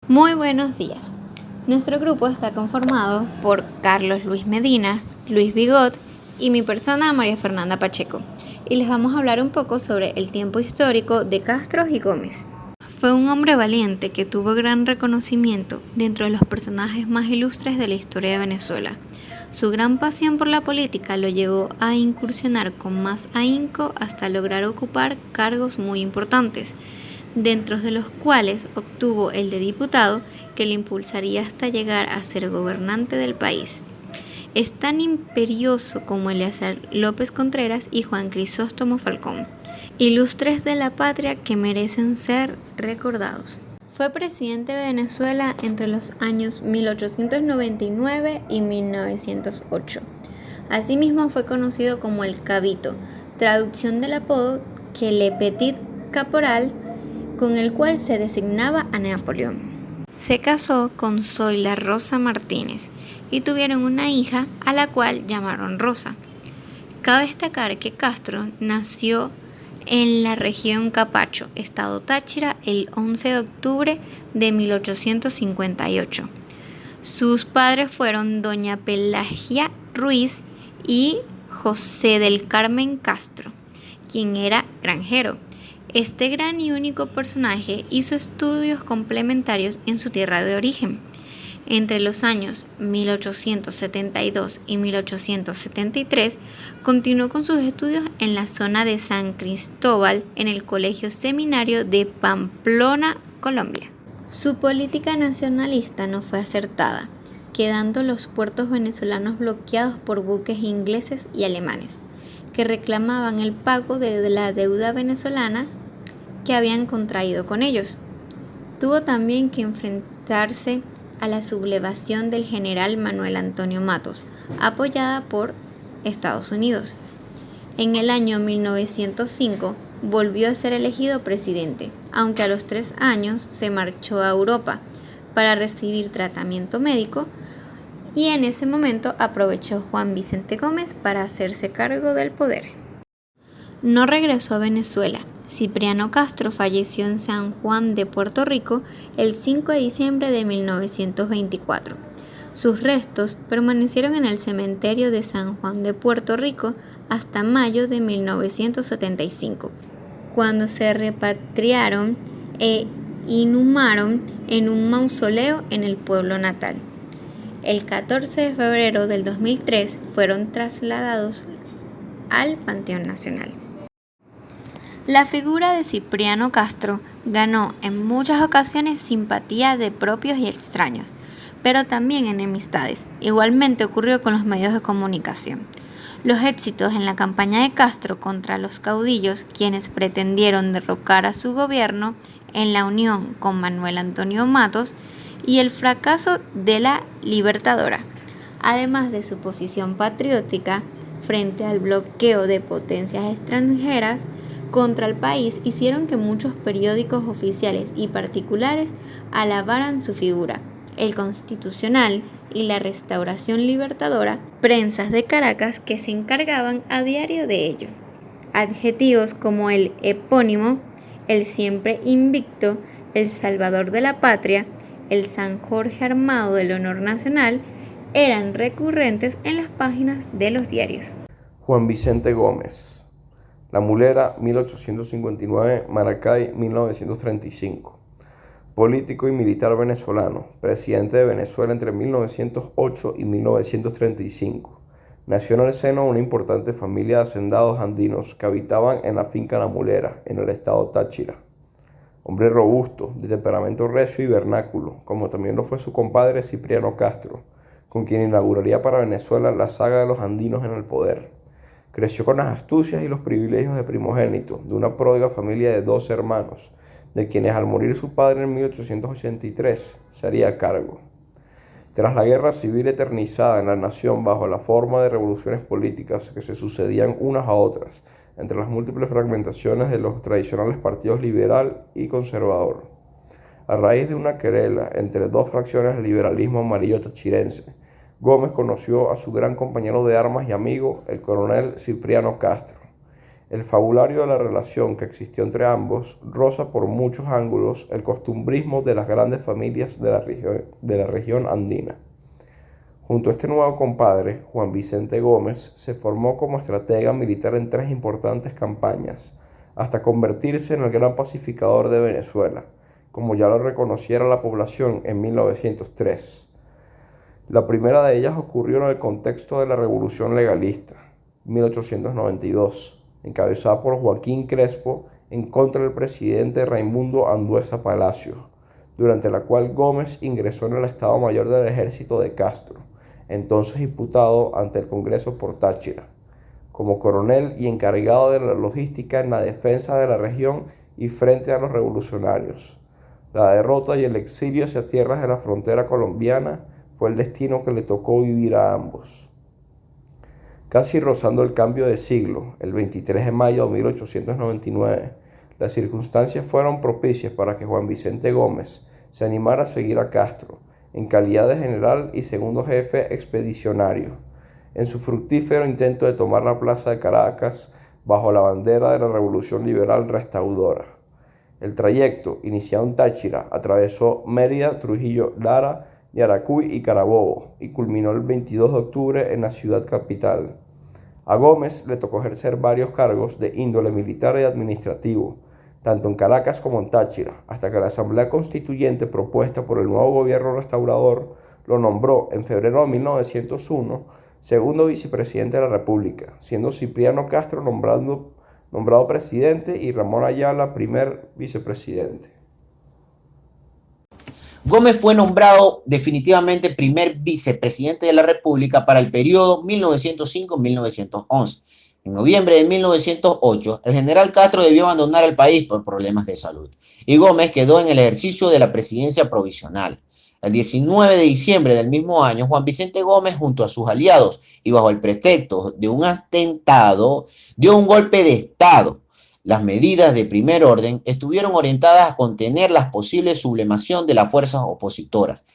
Muy buenos días. Nuestro grupo está conformado por Carlos Luis Medina, Luis Bigot y mi persona María Fernanda Pacheco. Y les vamos a hablar un poco sobre el tiempo histórico de Castro y Gómez. Fue un hombre valiente que tuvo gran reconocimiento dentro de los personajes más ilustres de la historia de Venezuela. Su gran pasión por la política lo llevó a incursionar con más ahínco hasta lograr ocupar cargos muy importantes, dentro de los cuales obtuvo el de diputado, que le impulsaría hasta llegar a ser gobernante del país. Es tan imperioso como Eleazar López Contreras y Juan Crisóstomo Falcón, ilustres de la patria que merecen ser recordados. Fue presidente de Venezuela entre los años 1899 y 1908. Asimismo fue conocido como el Cabito, traducción del apodo que Le Petit Caporal, con el cual se designaba a Napoleón. Se casó con Zoila Rosa Martínez y tuvieron una hija a la cual llamaron Rosa. Cabe destacar que Castro nació en la región Capacho, estado Táchira, el 11 de octubre de 1858. Sus padres fueron doña Pelagia Ruiz y José del Carmen Castro, quien era granjero. Este gran y único personaje hizo estudios complementarios en su tierra de origen. Entre los años 1872 y 1873 continuó con sus estudios en la zona de San Cristóbal en el Colegio Seminario de Pamplona, Colombia. Su política nacionalista no fue acertada, quedando los puertos venezolanos bloqueados por buques ingleses y alemanes, que reclamaban el pago de la deuda venezolana que habían contraído con ellos. Tuvo también que enfrentarse a la sublevación del general Manuel Antonio Matos, apoyada por Estados Unidos. En el año 1905 volvió a ser elegido presidente, aunque a los 3 años se marchó a Europa para recibir tratamiento médico, y en ese momento aprovechó Juan Vicente Gómez para hacerse cargo del poder. No regresó a Venezuela. Cipriano Castro falleció en San Juan de Puerto Rico el 5 de diciembre de 1924. Sus restos permanecieron en el cementerio de San Juan de Puerto Rico hasta mayo de 1975, cuando se repatriaron e inhumaron en un mausoleo en el pueblo natal. El 14 de febrero del 2003 fueron trasladados al Panteón Nacional. La figura de Cipriano Castro ganó en muchas ocasiones simpatía de propios y extraños, pero también enemistades. Igualmente ocurrió con los medios de comunicación. Los éxitos en la campaña de Castro contra los caudillos, quienes pretendieron derrocar a su gobierno en la unión con Manuel Antonio Matos, y el fracaso de la Libertadora, además de su posición patriótica frente al bloqueo de potencias extranjeras contra el país, hicieron que muchos periódicos oficiales y particulares alabaran su figura. El Constitucional y la Restauración Libertadora, prensas de Caracas que se encargaban a diario de ello. Adjetivos como el epónimo, el siempre invicto, el salvador de la patria, el San Jorge armado del honor nacional, eran recurrentes en las páginas de los diarios. Juan Vicente Gómez. La Mulera, 1859, Maracay, 1935. Político y militar venezolano, presidente de Venezuela entre 1908 y 1935. Nació en el seno de una importante familia de hacendados andinos que habitaban en la finca La Mulera, en el estado Táchira. Hombre robusto, de temperamento recio y vernáculo, como también lo fue su compadre Cipriano Castro, con quien inauguraría para Venezuela la saga de los andinos en el poder. Creció con las astucias y los privilegios de primogénito de una pródiga familia de 12 hermanos, de quienes al morir su padre en 1883 se haría cargo. Tras la guerra civil eternizada en la nación bajo la forma de revoluciones políticas que se sucedían unas a otras, entre las múltiples fragmentaciones de los tradicionales partidos liberal y conservador, a raíz de una querela entre dos fracciones del liberalismo amarillo tachirense, Gómez conoció a su gran compañero de armas y amigo, el coronel Cipriano Castro. El fabulario de la relación que existió entre ambos roza por muchos ángulos el costumbrismo de las grandes familias de la región andina. Junto a este nuevo compadre, Juan Vicente Gómez se formó como estratega militar en 3 importantes campañas, hasta convertirse en el gran pacificador de Venezuela, como ya lo reconociera la población en 1903. La primera de ellas ocurrió en el contexto de la Revolución Legalista, 1892, encabezada por Joaquín Crespo en contra del presidente Raimundo Andueza Palacio, durante la cual Gómez ingresó en el Estado Mayor del Ejército de Castro, entonces diputado ante el Congreso por Táchira, como coronel y encargado de la logística en la defensa de la región y frente a los revolucionarios. La derrota y el exilio hacia tierras de la frontera colombiana fue el destino que le tocó vivir a ambos. Casi rozando el cambio de siglo, el 23 de mayo de 1899, las circunstancias fueron propicias para que Juan Vicente Gómez se animara a seguir a Castro, en calidad de general y segundo jefe expedicionario, en su fructífero intento de tomar la plaza de Caracas bajo la bandera de la Revolución Liberal Restauradora. El trayecto, iniciado en Táchira, atravesó Mérida, Trujillo, Lara, Yaracuy y Carabobo, y culminó el 22 de octubre en la ciudad capital. A Gómez le tocó ejercer varios cargos de índole militar y administrativo, tanto en Caracas como en Táchira, hasta que la Asamblea Constituyente propuesta por el nuevo gobierno restaurador lo nombró en febrero de 1901 segundo vicepresidente de la República, siendo Cipriano Castro nombrado presidente y Ramón Ayala primer vicepresidente. Gómez fue nombrado definitivamente primer vicepresidente de la República para el periodo 1905-1911. En noviembre de 1908, el general Castro debió abandonar el país por problemas de salud y Gómez quedó en el ejercicio de la presidencia provisional. El 19 de diciembre del mismo año, Juan Vicente Gómez, junto a sus aliados y bajo el pretexto de un atentado, dio un golpe de Estado. Las medidas de primer orden estuvieron orientadas a contener la posible sublevación de las fuerzas opositoras.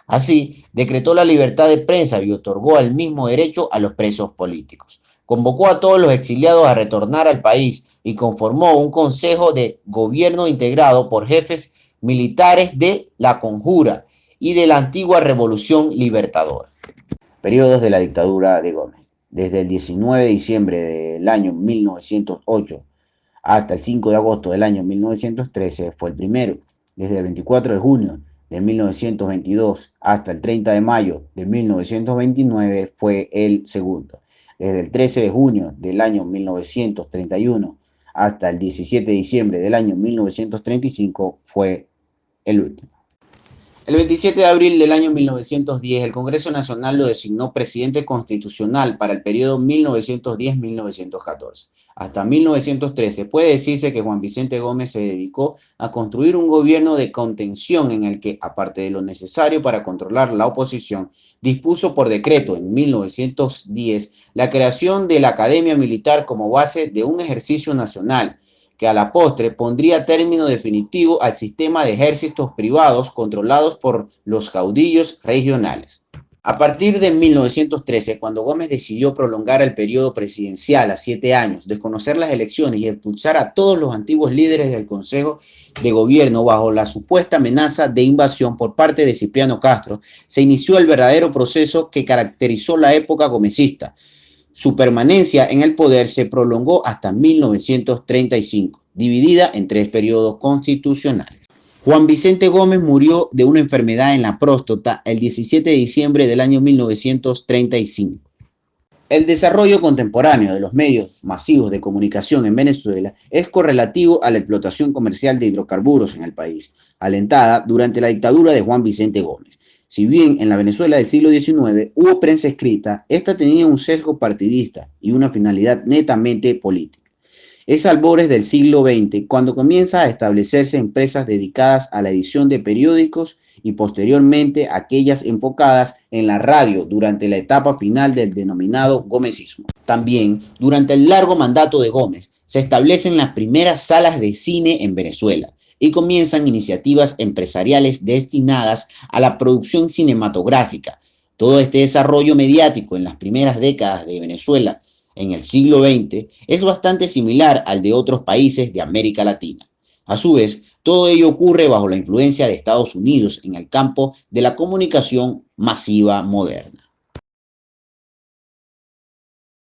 Así, decretó la libertad de prensa y otorgó el mismo derecho a los presos políticos. Convocó a todos los exiliados a retornar al país y conformó un consejo de gobierno integrado por jefes militares de la Conjura y de la antigua Revolución Libertadora. Periodos de la dictadura de Gómez. Desde el 19 de diciembre del año 1908 hasta el 5 de agosto del año 1913 fue el primero. Desde el 24 de junio de 1922 hasta el 30 de mayo de 1929 fue el segundo. Desde el 13 de junio del año 1931 hasta el 17 de diciembre del año 1935 fue el último. El 27 de abril del año 1910, el Congreso Nacional lo designó presidente constitucional para el periodo 1910-1914. Hasta 1913 puede decirse que Juan Vicente Gómez se dedicó a construir un gobierno de contención en el que, aparte de lo necesario para controlar la oposición, dispuso por decreto en 1910 la creación de la Academia Militar como base de un ejercicio nacional, que a la postre pondría término definitivo al sistema de ejércitos privados controlados por los caudillos regionales. A partir de 1913, cuando Gómez decidió prolongar el periodo presidencial a 7 años, desconocer las elecciones y expulsar a todos los antiguos líderes del Consejo de Gobierno bajo la supuesta amenaza de invasión por parte de Cipriano Castro, se inició el verdadero proceso que caracterizó la época gomecista. Su permanencia en el poder se prolongó hasta 1935, dividida en 3 periodos constitucionales. Juan Vicente Gómez murió de una enfermedad en la próstata el 17 de diciembre del año 1935. El desarrollo contemporáneo de los medios masivos de comunicación en Venezuela es correlativo a la explotación comercial de hidrocarburos en el país, alentada durante la dictadura de Juan Vicente Gómez. Si bien en la Venezuela del siglo XIX hubo prensa escrita, esta tenía un sesgo partidista y una finalidad netamente política. Es albores del siglo XX cuando comienza a establecerse empresas dedicadas a la edición de periódicos y posteriormente aquellas enfocadas en la radio durante la etapa final del denominado gomecismo. También, durante el largo mandato de Gómez, se establecen las primeras salas de cine en Venezuela y comienzan iniciativas empresariales destinadas a la producción cinematográfica. Todo este desarrollo mediático en las primeras décadas de Venezuela en el siglo XX es bastante similar al de otros países de América Latina. A su vez, todo ello ocurre bajo la influencia de Estados Unidos en el campo de la comunicación masiva moderna.